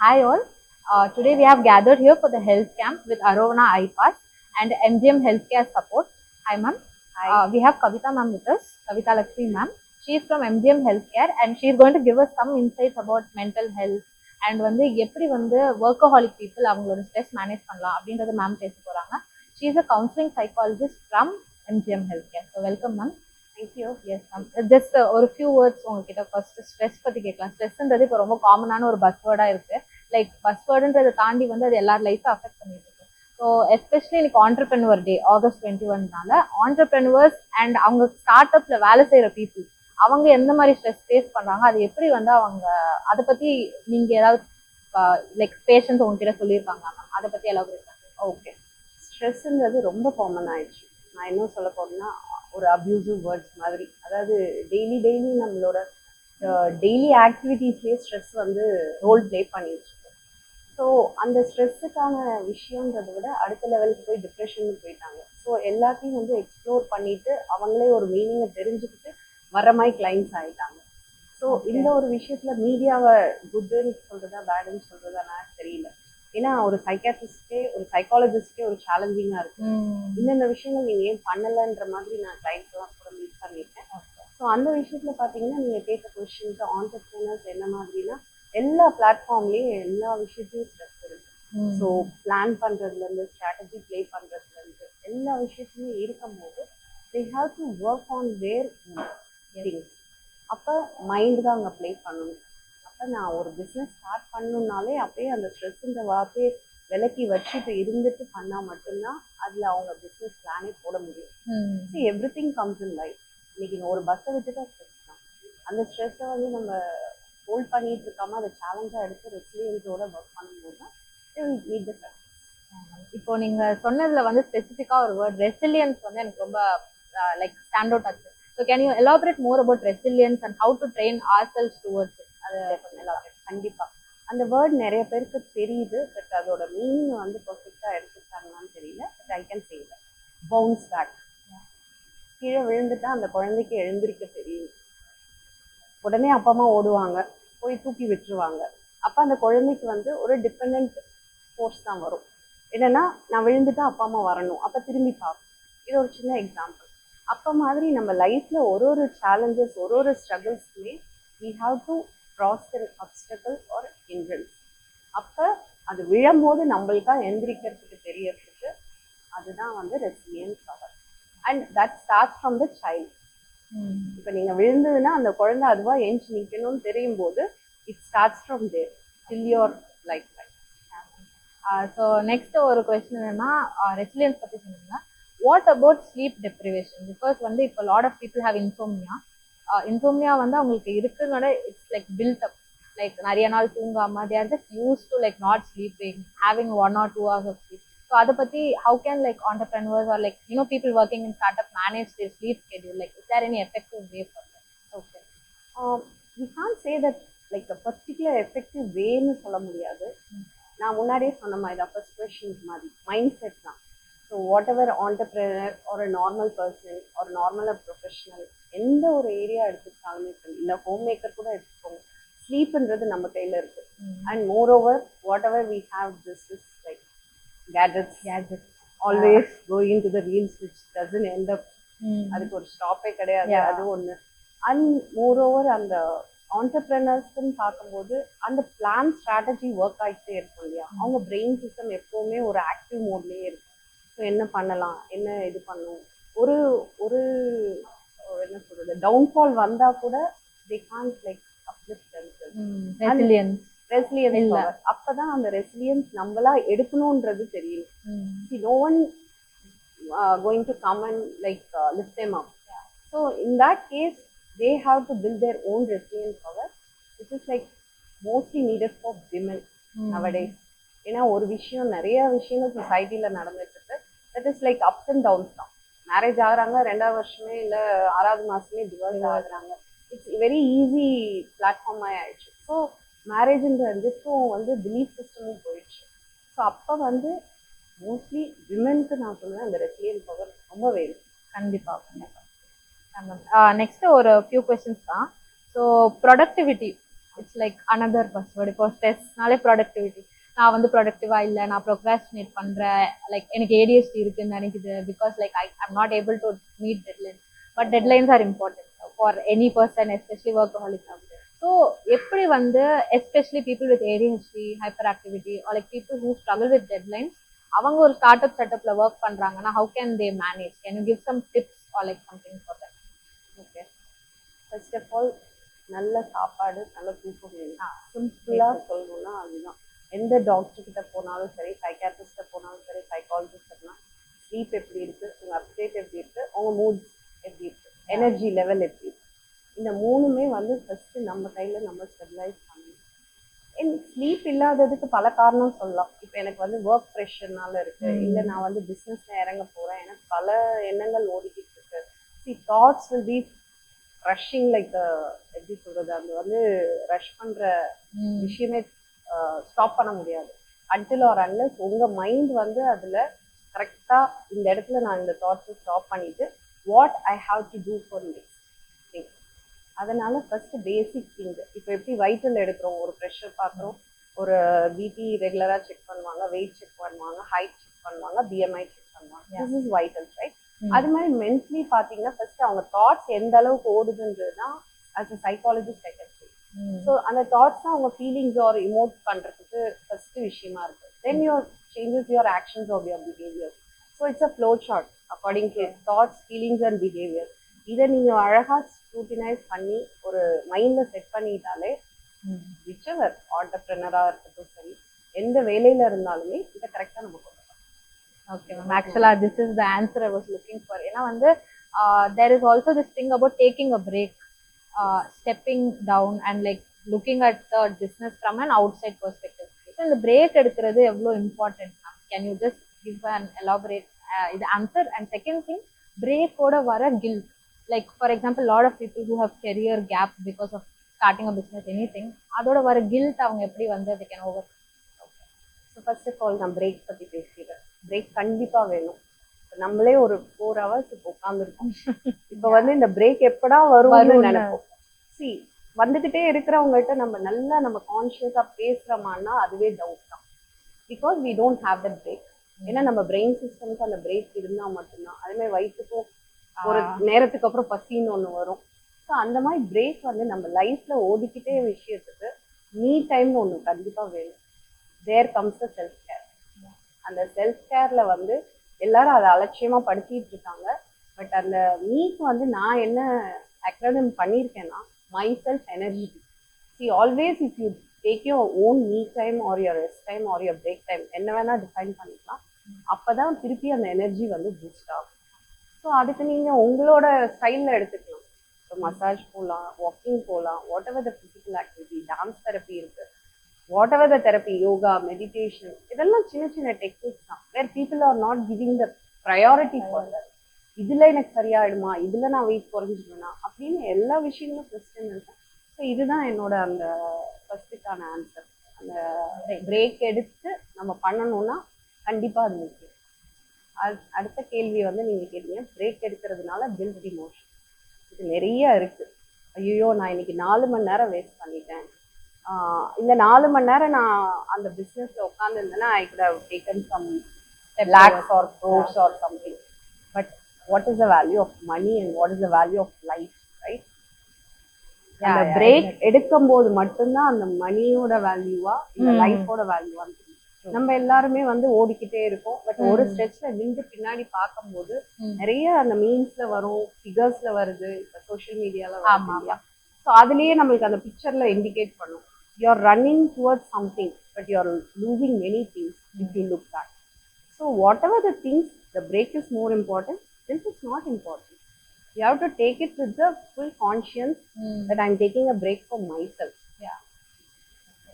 Hi all. Today we have gathered here for the health camp with Arovana iPass and MGM Healthcare Support. Hi ma'am. Hi. We have Kavita ma'am with us, Kavita Lakshmi ma'am. She is from MGM Healthcare and she is going to give us some insights about mental health and வந்து எப்படி வந்து workaholic people அவங்களோட stress manage பண்ணலாம் அப்படின்றத ma'am பேச போறாங்க. She is a counseling psychologist from MGM Healthcare. So welcome ma'am. Thank you. Yes ma'am. Just ஒரு few words உங்ககிட்ட ஃபர்ஸ்ட் ஸ்ட்ரெஸ் பத்தி கேட்கலாம். ஸ்ட்ரெஸ்ன்றது இப்போ ரொம்ப காமனான ஒரு பஸ்வேர்டா இருக்கு. லைக் பஸ்வேர்டுன்றதை தாண்டி வந்து அது எல்லார் லைஃப்பை அஃபெக்ட் பண்ணிட்டு இருக்கு. ஸோ எஸ்பெஷலி இன்னைக்கு ஆண்டர்பிரனுவர் டே ஆகஸ்ட் 21னால ஆண்டர்பிரனுவர்ஸ் அண்ட் அவங்க ஸ்டார்ட் அப்ல வேலை செய்யற பீப்புள் அவங்க எந்த மாதிரி ஸ்ட்ரெஸ் ஃபேஸ் பண்றாங்க, அது எப்படி வந்து அவங்க அதை பத்தி நீங்க ஏதாவது லைக் பேஷன்ஸ் உங்ககிட்ட சொல்லியிருக்காங்க மேம், அதை பத்தி எல்லாம் ஓகே. ஸ்ட்ரெஸ்ஸுங்கிறது ரொம்ப காமன் ஆயிடுச்சு. நான் இன்னும் சொல்ல போனேன்னா ஒரு அப்யூசிவ் வேர்ட்ஸ் மாதிரி, அதாவது டெய்லி நம்மளோட டெய்லி ஆக்டிவிட்டீஸ்லேயே ஸ்ட்ரெஸ் வந்து ரோல் ப்ளே பண்ணிட்டு இருக்கு. ஸோ அந்த ஸ்ட்ரெஸ்ஸுக்கான விஷயன்றதை விட அடுத்த லெவலுக்கு போய் டிப்ரெஷன் போயிட்டாங்க. ஸோ எல்லாத்தையும் வந்து எக்ஸ்ப்ளோர் பண்ணிட்டு அவங்களே ஒரு மீனிங்கை தெரிஞ்சுக்கிட்டு வர மாதிரி கிளைண்ட்ஸ் ஆகிட்டாங்க. ஸோ இந்த ஒரு விஷயத்துல மீடியாவை குட்டுன்னு சொல்றதா பேடுன்னு சொல்றதா நான் தெரியல. ஏன்னா ஒரு சைக்காட்ரிஸ்டே ஒரு சைக்காலஜிஸ்டே ஒரு சேலஞ்சிங்கா இருக்கு. இந்தந்த விஷயங்கள் நீங்க ஏன் பண்ணலன்ற மாதிரி நான் கிளைண்ட்ஸ் எல்லாம் கூட மீட் பண்ணியிருக்கேன். ஸோ அந்த விஷயத்துல பாத்தீங்கன்னா நீங்க கேட்ட கொஸ்டின்ஸ் ஆண்டர்பிரினர்ஸ் என்ன மாதிரினா எல்லா பிளாட்ஃபார்ம்லயும் எல்லா விஷயத்தையும் ஸ்ட்ரெஸ் இருக்கு. ஸோ பிளான் பண்றதுல இருந்து ஸ்ட்ராட்டஜி பிளே பண்றதுல இருந்து எல்லா விஷயத்துலயும் இருக்கும் போது they have to work on their things. அப்போ மைண்ட் தான் அங்கே ப்ளே பண்ணணும். அப்போ நான் ஒரு பிஸ்னஸ் ஸ்டார்ட் பண்ணணுன்னாலே அப்பயே அந்த ஸ்ட்ரெஸ்ஸுன்ற வார்த்தையை விலக்கி வச்சுட்டு இருந்துட்டு பண்ணால் மட்டும்தான் அதில் அவங்க பிஸ்னஸ் பிளானே போட முடியும். Every thing comes in life. இன்னைக்கு ஒரு பஸ்ஸை வச்சுட்டா ஸ்ட்ரெஸ் தான். அந்த ஸ்ட்ரெஸ்ஸை வந்து நம்ம ஹோல்ட் பண்ணிட்டு இருக்காம அதை சேலஞ்சாக எடுத்து ரெசிலியன்ஸோட ஒர்க் பண்ணும்போது தான் மீட் த சக்ஸஸ். இப்போ நீங்க சொன்னதுல வந்து ஸ்பெசிஃபிக்கா ஒரு வேர்ட் ரெசிலியன்ஸ் வந்து எனக்கு ரொம்ப லைக் ஸ்டாண்ட் அவுட் ஆச்சு. So can you elaborate more about resilience and how to train ourselves towards it? கண்டிப்பா அந்த வேர்ட் நிறைய பேருக்கு தெரியுது, பட் அதோட மீனிங் வந்து பர்ஃபெக்டா எடுத்துட்டாங்கன்னு தெரியல. But I can say that bounce back. கீழே விழுந்துட்டா அந்த குழந்தைக்கு எழுந்திருக்க தெரியும். உடனே அப்பா அம்மா ஓடுவாங்க, போய் தூக்கி விட்டுருவாங்க. அப்ப அந்த குழந்தைக்கு வந்து ஒரு டிபெண்ட் ஃபோர்ஸ் தான் வரும். என்னன்னா நான் விழுந்துட்டா அப்பா அம்மா வரணும், அப்ப திரும்பி பார்க்கும். இது ஒரு சின்ன எக்ஸாம்பிள். அப்போ மாதிரி நம்ம லைஃப்ல ஒரு சேலஞ்சஸ் ஒரு ஸ்ட்ரகிள்ஸ்க்குமே we have to cross the obstacle or hindrance. அப்போ அது விழும்போது நம்மளுக்கா எந்திரிக்கிறதுக்கு தெரியறதுக்கு அதுதான் வந்து resilience power. And that start from the child. இப்போ நீங்க விழுந்ததுன்னா அந்த குழந்தை அதுவா எஞ்சி நிற்கணும்னு தெரியும் போது it starts from there till your life time. So next ஒரு கொஸ்டின் என்னன்னா, ரெசிலியன்ஸ் பற்றி சொன்னீங்கன்னா what about sleep deprivation? Because வந்து இப்போ lot of people have insomnia வந்து அவங்களுக்கு இருக்குன்னோட it's like build up. Like நிறைய நாள் தூங்காம they are just use to like not sleeping, having 1 or 2 hours of sleep. So அதை பத்தி how can like entrepreneurs are like people working in start up manage their sleep schedule? Like is there any effective way for that? Okay, you can't say that like particular effective வேன்னு சொல்ல முடியாது. நான் முன்னாடியே சொன்ன மாதிரி தான் first question மாதிரி mind set தான். ஸோ வாட் எவர் ஆண்டர்பிரினர் ஒரு நார்மல் பர்சன் ஒரு நார்மல் ப்ரொஃபஷனல் எந்த ஒரு ஏரியா எடுத்துக்கிட்டாலுமே சரி, இல்லை ஹோம் மேக்கர் கூட எடுத்துக்கோங்க, ஸ்லீப்ன்றது நம்ம கையில் இருக்கு. And moreover whatever we have this is like gadgets always going to the reels which doesn't end up. அதுக்கு ஒரு ஸ்டாப்பே கிடையாது. அது ஒன்று. அண்ட் மோர் ஓவர் அந்த ஆண்டர்பிரினர்ஸ்ன்னு பார்க்கும்போது அந்த பிளான் ஸ்ட்ராட்டஜி ஒர்க் ஆகிட்டே இருக்கும் இல்லையா, அவங்க பிரெயின் சிஸ்டம் எப்பவுமே ஒரு ஆக்டிவ் மோட்லேயே இருக்கும். ஸோ என்ன பண்ணலாம், என்ன இது பண்ணணும், ஒரு ஒரு என்ன சொல்றது டவுன்ஃபால் வந்தா கூட they can't like uplift themselves. Resilience அப்பதான் அந்த ரெசிலியன்ஸ் நம்மளா எடுக்கணும்ன்றது தெரியும். see no one going to come and like lift them up. So in that case they have to build their own resilience power, which is like mostly needed for women nowadays. ஏன்னா ஒரு விஷயம் நிறைய விஷயங்கள் சொசைட்டில நடந்துட்டு இருக்கு. That is like ups and downs தான். Marriage ஆகுறாங்க, 2வது வருஷமே இல்லை 6வது மாசமே டிவோர்ஸ் ஆகுறாங்க. இட்ஸ் வெரி ஈஸி பிளாட்ஃபார்ம் ஆயிடுச்சு. ஸோ மேரேஜ்ன்ற இதுக்கும் வந்து பிலீஃப் சிஸ்டமும் போயிடுச்சு. ஸோ அப்போ வந்து மோஸ்ட்லி விமென்க்கு நான் சொல்லுவேன் அந்த ரெசிலியன்ஸ் பவர் ரொம்ப வேணும். கண்டிப்பாக. நெக்ஸ்ட் ஒரு ஃபியூ கொஸ்டின்ஸ் தான். So productivity it's like another buzzword. இப்போ ஸ்ட்ரெஸ்னாலே ப்ரொடக்டிவிட்டி. நான் வந்து ப்ரொடக்டிவா இல்லை, நான் ப்ரொக்ராஸ்டினேட் பண்றேன், லைக் எனக்கு ஏடிஎஸ்டி இருக்குன்னு நினைக்குது, because like I'm not able to meet deadlines. But deadlines are important for any person, especially workaholic. So எப்படி வந்து especially people with ADHD, hyperactivity, like people who struggle with deadlines, அவங்க ஒரு start up செட்டப்ல work பண்றாங்கன்னா how can they manage? Can you give some tips or like something for that? Okay, first of all நல்ல சாப்பாடு, நல்ல தூக்கம் வேணும். சிம்பிளாக சொல்லணும்னா அதுதான். எந்த டாக்டர் கிட்ட போனாலும் சரி, சைக்காட்ரிஸ்ட போனாலும் சரி, சைக்காலஜிஸ்ட்னா ஸ்லீப் எப்படி இருக்கு, உங்க அப்டேட் எப்படி இருக்கு, உங்க மூட் எப்படி இருக்கு, எனர்ஜி லெவல் எப்படி இருக்கு, இந்த மூணுமே வந்து ஃபர்ஸ்ட் நம்ம கையில நம்ம ஸ்டெபிலைஸ் பண்ணணும். ஸ்லீப் இல்லாததுக்கு பல காரணம் சொல்லலாம். இப்போ எனக்கு வந்து ஒர்க் ப்ரெஷர்னால இருக்கு, இல்லை நான் வந்து பிஸ்னஸ்ல இறங்க போறேன், எனக்கு பல எண்ணங்கள் ஓடிக்கிட்டு இருக்கு. C thoughts will be rushing like, எப்படி சொல்றது, அது வந்து ரஷ் பண்ற விஷயமே ஸ்டாப் பண்ண முடியாது. அன்டில் ஆர் அன்லெஸ் உங்க மைண்ட் வந்து அதுல கரெக்டா இந்த இடத்துல நான் இந்த தாட்ஸை ஸ்டாப் பண்ணிட்டு what I have to do for next thing. அதனால ஃபர்ஸ்ட் பேசிக் திங். இப்போ எப்படி வைட்டல் எடுக்கிறோம், ஒரு ப்ரெஷர் பார்க்குறோம், ஒரு பிபி ரெகுலரா செக் பண்ணுவாங்க, வெயிட் செக் பண்ணுவாங்க, ஹைட் செக் பண்ணுவாங்க, பிஎம்ஐ செக் பண்ணுவாங்க. This is vital, right? அது மாதிரி மென்டலி பார்த்தீங்கன்னா ஃபர்ஸ்ட் அவங்க தாட்ஸ் எந்த அளவுக்கு ஓடுதுன்றது தான் as a psychologist I can say. So அந்த தாட்ஸ் தான் அவங்க ஃபீலிங்ஸ் ஆர் இமோட் பண்றதுக்கு ஃபர்ஸ்ட் விஷயமா இருக்கு. Then your changes your actions or your behaviour. So it's a flow chart according to thoughts, feelings and behaviour. இதை நீங்க அழகா scrutinise பண்ணி ஒரு மைண்ட்ல செட் பண்ணிட்டாலே விச்சவர் ஆண்டர்பிரினரா இருக்கட்டும் சரி, எந்த வேலையில இருந்தாலுமே இதை கரெக்டா நம்ம கொண்டு வரலாம். ஓகே மேம், ஆக்சுவலா this is the answer I was looking for. ஏன்னா வந்து there is also this thing about taking a break, stepping down and like looking at the business from an outside perspective. So இந்த break எடுக்கிறது எவ்வளோ important ma'am? Can you just give and elaborate இது ஆன்சர்? And second thing, பிரேக்கோட வர guilt, like for example lot of people who have career gap because of starting a business, anything, அதோட வர guilt அவங்க எப்படி வந்து they can over? So first of all நான் பிரேக் பற்றி பேசிடுறேன். பிரேக் கண்டிப்பாக வேணும். நம்மளே ஒரு 4 hours இப்போ உட்காந்துருக்கோம். இப்போ வந்து இந்த பிரேக் எப்படா வரும்னு நினைப்போம். சி வந்துகிட்டே இருக்கிறவங்ககிட்ட நம்ம கான்ஷியஸா பேசுறோமான்னா அதுவே டவுட் தான். Because we don't have that break. ஏன்னா நம்ம பிரெயின் சிஸ்டம்க்கு அந்த பிரேக் இருந்தா மட்டும்தான். அதே மாதிரி வயிற்றுக்கும் ஒரு நேரத்துக்கு அப்புறம் பசின்னு ஒன்று வரும். ஸோ அந்த மாதிரி பிரேக் வந்து நம்ம லைஃப்ல ஓடிக்கிட்டே விஷயத்துக்கு மீ டைம்னு ஒன்று கண்டிப்பாக வேணும். There comes the self care. அந்த செல்ஃப் கேர்ல வந்து எல்லாரும் அதை அலட்சியமா படுத்திட்டு இருக்காங்க. பட் அந்த மீக்கு வந்து நான் என்ன அக்ரானிம் பண்ணியிருக்கேன்னா my self energy. See always if you take your own me time or your rest time or your break time, என்ன வேணா டிஃபைன் பண்ணிக்கலாம். அப்பதான் திருப்பி அந்த எனர்ஜி வந்து பூஸ்ட் ஆகும். ஸோ அதுக்கு நீங்க உங்களோட ஸ்டைல்ல எடுத்துக்கலாம். இப்போ மசாஜ் போகலாம், வாக்கிங் போகலாம், whatever the physical activity, dance therapy இருக்கு, whatever the therapy, yoga, meditation, இதெல்லாம் சின்ன சின்ன டெக்னிக்ஸ் தான். Where people are not giving the priority for that. இதுல எனக்கு சரியாயிடுமா, இதுல நான் வெயிட் குறைஞ்சிடுவேனா அப்படின்னு எல்லா விஷயங்களும் கொஸ்டின் இருக்கு. ஸோ இதுதான் என்னோட அந்த ஃபர்ஸ்ட்டுக்கான ஆன்சர். அந்த பிரேக் எடுத்து நம்ம பண்ணணும்னா கண்டிப்பா அது முக்கியம். அடுத்த கேள்வி வந்து நீங்க கேட்டீங்க, பிரேக் எடுக்கிறதுனால கில்ட் இமோஷன். இது நிறைய இருக்கு. ஐயோ நான் இன்னைக்கு 4 மணி நேரம் வேஸ்ட் பண்ணிட்டேன், இந்த 4 மணி நேரம் நான் அந்த பிஸ்னஸ்ல உட்கார்ந்து இருந்தேன்னா I could have taken some lakhs or crores or something. But what is the value of money and what is the value of life, right? அந்த பிரேக் எடுக்கும் போது மட்டும்தான் அந்த மணியோட வேல்யூவா இந்த லைஃபோட வேல்யூவா நம்ம எல்லாருமே வந்து ஓடிக்கிட்டே இருக்கோம். பட் ஒரு ஸ்ட்ரெச்ல நின்று பின்னாடி பார்க்கும்போது நிறைய அந்த மீன்ஸ்ல வரும், ஃபிகர்ஸ்ல வருது, இப்ப சோஷியல் மீடியால வரும். ஸோ அதுலயே நம்மளுக்கு அந்த பிக்சர்ல இண்டிகேட் பண்ணும். You are running towards something, but you are losing many things if you look back. So whatever the things, the break is more important, this is not important. You have to take it with the full conscience that I am taking a break for myself. Yeah.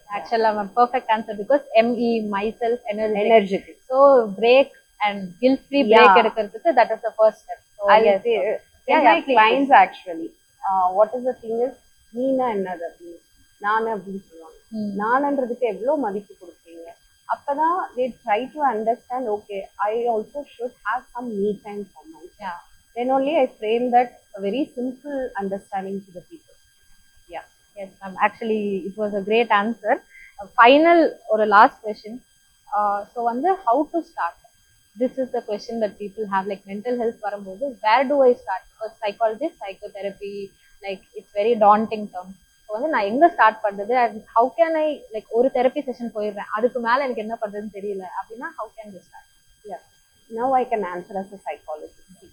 Actually, I'm a perfect answer because ME, myself, energetic. So break and guilt-free break எடுக்கிறதுக்கு that is the first step. So I will say, my clients actually, what is the thing is, நீனா என்னது அப்படின்னு, நான் அப்படின்னு சொல்லுவாங்க. நான்ன்றதுக்கு எவ்வளவு மதிப்பு கொடுப்பீங்க? அப்பதான் they try to understand, okay, I also should have some me time for myself. Then only I frame that a very simple understanding to the people. Yeah. Yes, ma'am. Actually, it was a great answer. Final or a last question. So, how to start? This is the question that people have, like mental health வரும்போது where do I start? Because psychologist, psychotherapy, like it's very daunting term. So நான் எங்க start பண்றது and how can I like ஒரு therapy session போயிடுறேன் அதுக்கு மேல எனக்கு என்ன பண்றதுன்னு தெரியல அப்படின்னா how can we start? Yeah. Now I can answer as a psychologist.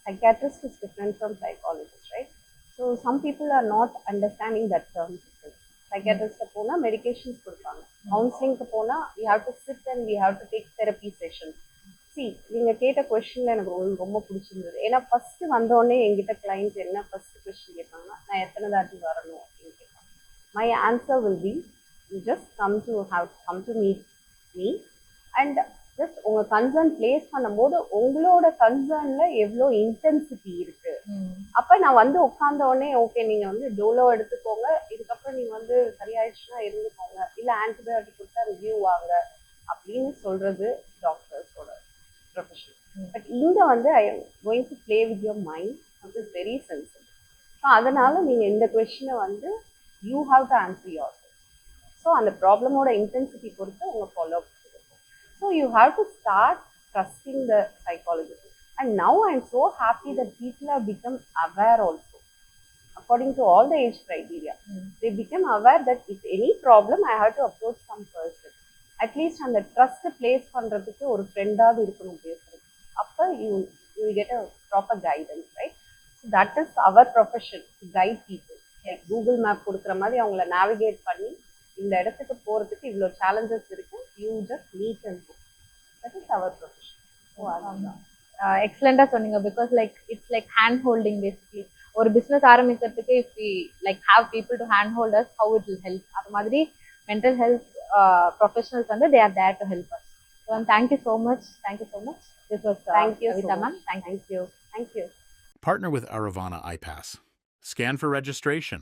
Psychiatrist is different from psychologist, right? So some people are not understanding that term. Psychiatrist போனா medications கொடுப்பாங்க. கவுன்சிலிங்க்கு போனா we have to sit and we have to take therapy sessions. See, நீங்க கேட்ட கொஸ்டின்ல எனக்கு ரொம்ப பிடிச்சிருந்தது. ஏன்னா ஃபர்ஸ்ட் வந்தோடனே எங்கிட்ட கிளைண்ட் என்ன ஃபர்ஸ்ட் கொஸ்டின் கேட்பாங்கன்னா நான் எத்தனை தாட்டி வரணும் அப்படின்னு கேட்பாங்க. My answer will be you just come to meet me and just உங்க கன்சர்ன் பிளேஸ் பண்ணும்போது உங்களோட கன்சர்ன்ல எவ்வளோ இன்டென்சிட்டி இருக்கு. அப்ப நான் வந்து உட்கார்ந்த உடனே ஓகே நீங்க வந்து டோலோ எடுத்துக்கோங்க, இதுக்கப்புறம் நீங்க வந்து சரியாயிடுச்சுன்னா இருந்துக்கோங்க, இல்ல ஆன்டிபயோட்டிக் கொடுத்தா ரிவ்யூ வாங்க அப்படின்னு சொல்றது டாக்டர்ஸோட ப்ரொஃபஷன். பட் இங்க வந்து I am going to play with your mind, which is very sensitive. So அதனால நீங்க இந்த கொஸ்டினை வந்து you have to answer your self. So அந்த ப்ராப்ளமோட இன்டென்சிட்டி பொறுத்து உங்க ஃபாலோ இருக்கும். So you have to start trusting the psychologist. And now I'm so happy that people have become aware also. According to all the age criteria, they become aware that if any problem, I have to approach some person. At least on the trust place பண்றதுக்கு ஒரு ஃப்ரெண்டாவது இருக்கணும் பேசுறது. அப்ப you get a proper guidance, right? So that is our profession, to guide people. Like Google map கொடுக்குற மாதிரி அவங்கள navigate பண்ணி இந்த இடத்துக்கு போறதுக்கு இவ்வளோ challenges இருக்கு, you just meet and go. That is our profession. So அதுதான் எக்ஸலண்டா சொன்னீங்க. Because like it's like hand holding basically. ஒரு பிசினஸ் ஆரம்பிக்கிறதுக்கு if we like have people to hand hold us how it will help. அது மாதிரி mental health professionals வந்து they are there to help us. So ma'am thank you so much. Thank you so much. This was Kavitha ma'am. Thank you. Thank you. Partner with Aravana iPass. Scan for registration.